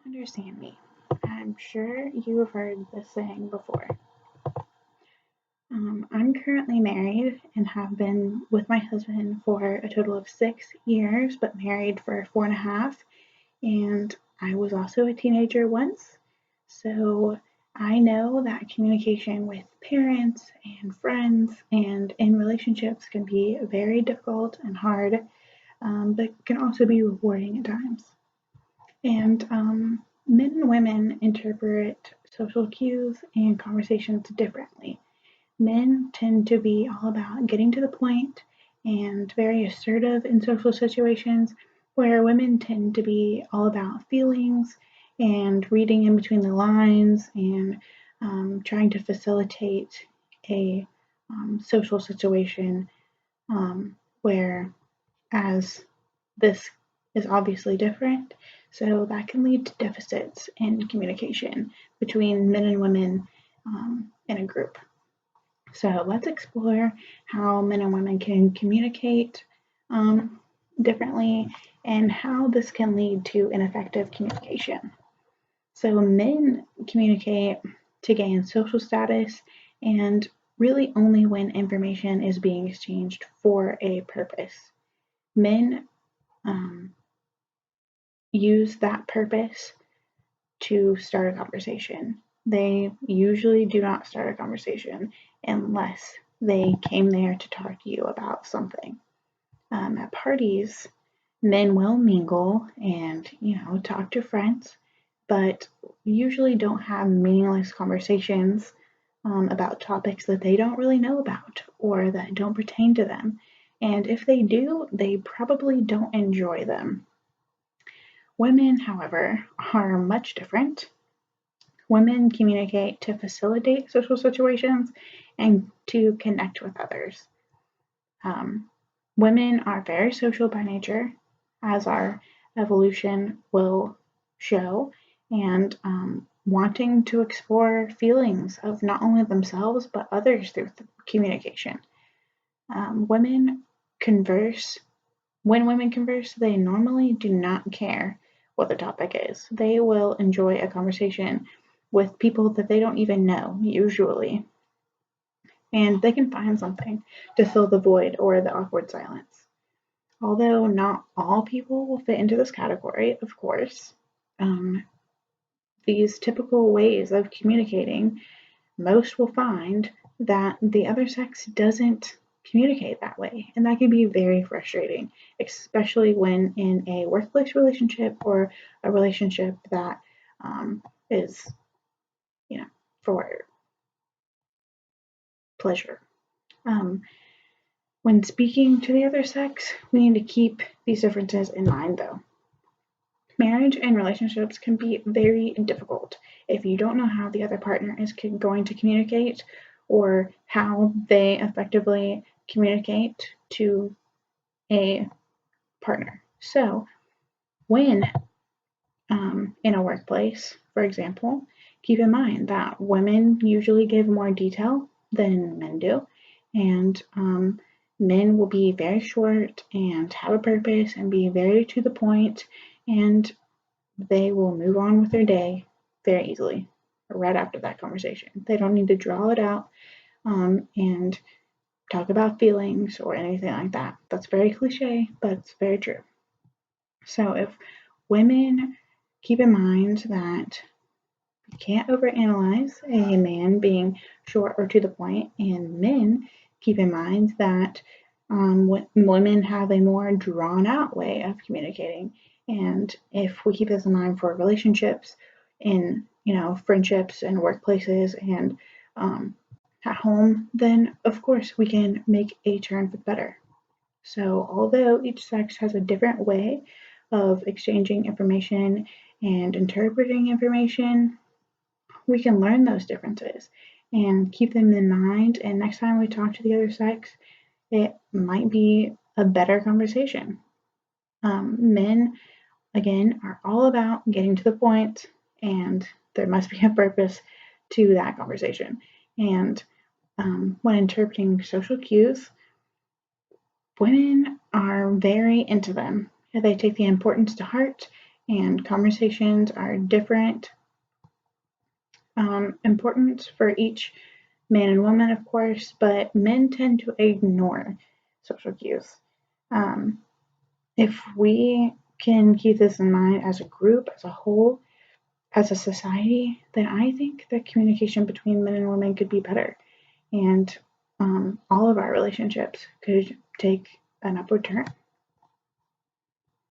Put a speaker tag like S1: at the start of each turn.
S1: understand me. I'm sure you have heard this saying before. I'm currently married and have been with my husband for a total of 6 years, but married for 4.5. And I was also a teenager once. So I know that communication with parents and friends and in relationships can be very difficult and hard, but can also be rewarding at times. And men and women interpret social cues and conversations differently. Men tend to be all about getting to the point and very assertive in social situations, where women tend to be all about feelings and reading in between the lines and trying to facilitate a social situation where, as this is obviously different, so that can lead to deficits in communication between men and women in a group. So let's explore how men and women can communicate um, differently and how this can lead to ineffective communication. So men communicate to gain social status and really only when information is being exchanged for a purpose. Men um, use that purpose to start a conversation. They usually do not start a conversation unless they came there to talk to you about something. At parties, men will mingle and, talk to friends, but usually don't have meaningless conversations about topics that they don't really know about or that don't pertain to them. And if they do, they probably don't enjoy them. Women, however, are much different. Women communicate to facilitate social situations and to connect with others. Um, Women are very social by nature, as our evolution will show, and wanting to explore feelings of not only themselves but others through communication. Women converse. When women converse, they normally do not care what the topic is. They will enjoy a conversation with people that they don't even know, usually, and they can find something to fill the void or the awkward silence. Although not all people will fit into this category, of course, um, these typical ways of communicating, most will find that the other sex doesn't communicate that way. And that can be very frustrating, especially when in a workplace relationship or a relationship that is, you know, for pleasure. Um, when speaking to the other sex, we need to keep these differences in mind, though. Marriage and relationships can be very difficult if you don't know how the other partner is going to communicate or how they effectively communicate to a partner. So, when in a workplace, for example, keep in mind that women usually give more detail than men do, and men will be very short and have a purpose and be very to the point, and they will move on with their day very easily right after that conversation. They don't need to draw it out and talk about feelings or anything like that. That's very cliche, but it's very true. So if women keep in mind that you can't overanalyze a man being short or to the point, and men keep in mind that women have a more drawn out way of communicating. And if we keep this in mind for relationships, in friendships and workplaces and at home, then of course we can make a turn for the better. So although each sex has a different way of exchanging information and interpreting information, we can learn those differences and keep them in mind. And next time we talk to the other sex, it might be a better conversation. Men, again, are all about getting to the point, and there must be a purpose to that conversation. And when interpreting social cues, women are very into them. They take the importance to heart and conversations are different, important for each man and woman, of course, but men tend to ignore social cues. Um, if we can keep this in mind as a group, as a whole, as a society, then I think that communication between men and women could be better. And all of our relationships could take an upward turn.